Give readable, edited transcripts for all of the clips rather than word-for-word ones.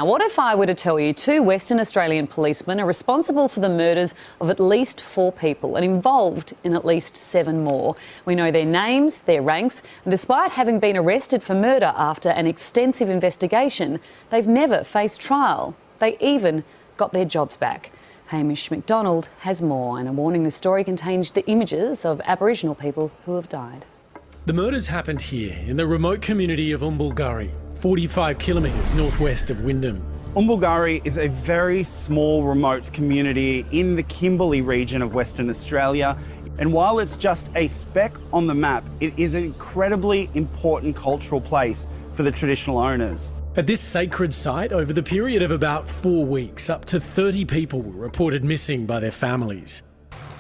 Now, what if I were to tell you 2 Western Australian policemen are responsible for the murders of at least 4 people and involved in at least 7 more? We know their names, their ranks, and despite having been arrested for murder after an extensive investigation, they've never faced trial. They even got their jobs back. Hamish McDonald has more, and a warning: the story contains the images of Aboriginal people who have died. The murders happened here in the remote community of Umbulgurri, 45 kilometres northwest of Wyndham. Umbulgurri is a very small, remote community in the Kimberley region of Western Australia. And while it's just a speck on the map, it is an incredibly important cultural place for the traditional owners. At this sacred site, over the period of about 4 weeks, up to 30 people were reported missing by their families.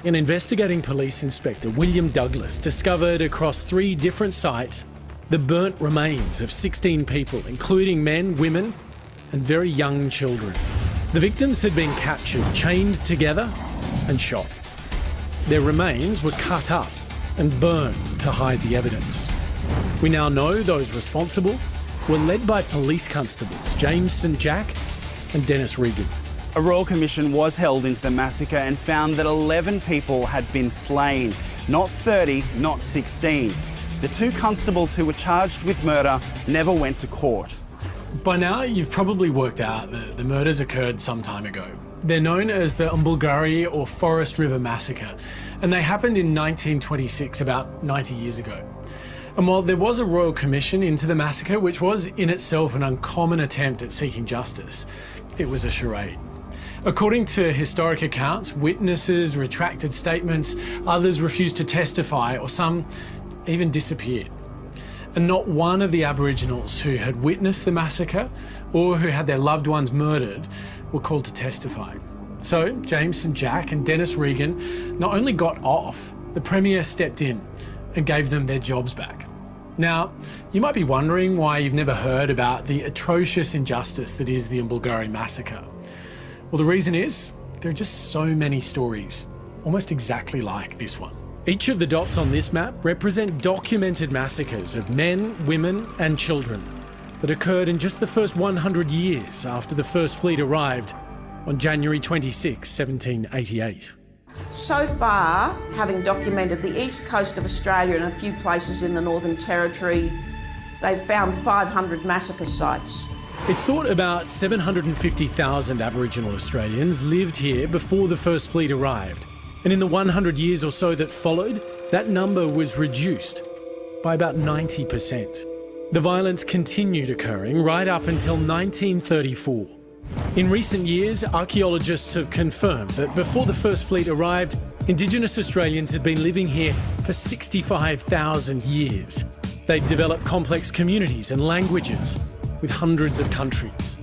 An investigating police inspector, William Douglas, discovered across 3 different sites the burnt remains of 16 people, including men, women and very young children. The victims had been captured, chained together and shot. Their remains were cut up and burned to hide the evidence. We now know those responsible were led by police constables James St Jack and Dennis Regan. A royal commission was held into the massacre and found that 11 people had been slain, not 30, not 16. The 2 constables who were charged with murder never went to court. By now, you've probably worked out that the murders occurred some time ago. They're known as the Umbulgurri or Forest River Massacre, and they happened in 1926, about 90 years ago. And while there was a royal commission into the massacre, which was in itself an uncommon attempt at seeking justice, it was a charade. According to historic accounts, witnesses retracted statements, others refused to testify, or some even disappeared. And not one of the Aboriginals who had witnessed the massacre or who had their loved ones murdered were called to testify. So James St Jack and Dennis Regan not only got off, the Premier stepped in and gave them their jobs back. Now, you might be wondering why you've never heard about the atrocious injustice that is the Umbulgurri massacre. Well, the reason is there are just so many stories, almost exactly like this one. Each of the dots on this map represent documented massacres of men, women and children that occurred in just the first 100 years after the First Fleet arrived on January 26, 1788. So far, having documented the east coast of Australia and a few places in the Northern Territory, they've found 500 massacre sites. It's thought about 750,000 Aboriginal Australians lived here before the First Fleet arrived. And in the 100 years or so that followed, that number was reduced by about 90%. The violence continued occurring right up until 1934. In recent years, archaeologists have confirmed that before the First Fleet arrived, Indigenous Australians had been living here for 65,000 years. They'd developed complex communities and languages with hundreds of countries.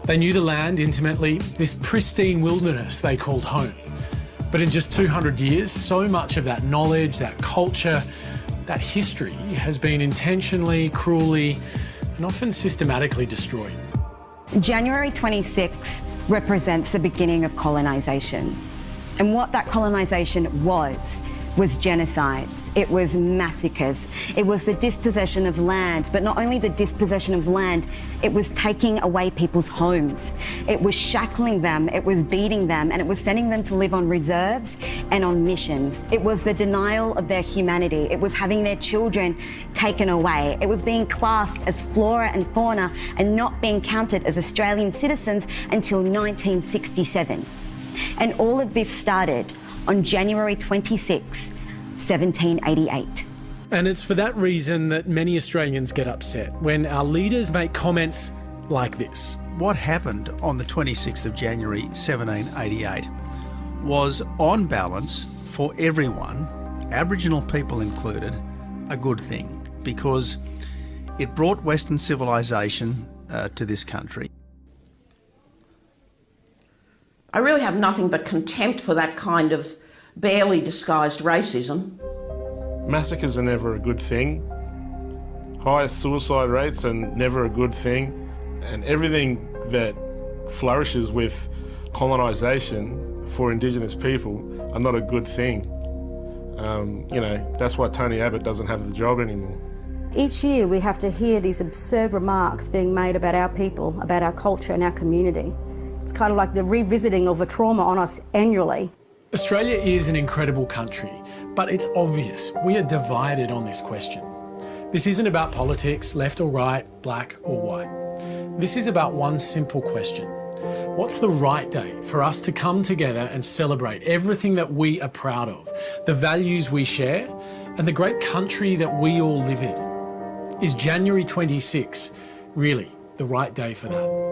They knew the land intimately, this pristine wilderness they called home. But in just 200 years, so much of that knowledge, that culture, that history has been intentionally, cruelly, and often systematically destroyed. January 26 represents the beginning of colonisation. And what that colonisation was genocides, it was massacres, it was the dispossession of land, but not only the dispossession of land, it was taking away people's homes. It was shackling them, it was beating them, and it was sending them to live on reserves and on missions. It was the denial of their humanity. It was having their children taken away. It was being classed as flora and fauna and not being counted as Australian citizens until 1967. And all of this started on January 26, 1788. And it's for that reason that many Australians get upset when our leaders make comments like this. What happened on the 26th of January 1788 was, on balance, for everyone, Aboriginal people included, a good thing, because it brought Western civilisation to this country. I really have nothing but contempt for that kind of barely disguised racism. Massacres are never a good thing. High suicide rates are never a good thing. And everything that flourishes with colonisation for Indigenous people are not a good thing. That's why Tony Abbott doesn't have the job anymore. Each year we have to hear these absurd remarks being made about our people, about our culture and our community. It's kind of like the revisiting of a trauma on us annually. Australia is an incredible country, but it's obvious we are divided on this question. This isn't about politics, left or right, black or white. This is about one simple question. What's the right day for us to come together and celebrate everything that we are proud of, the values we share, and the great country that we all live in? Is January 26 really the right day for that?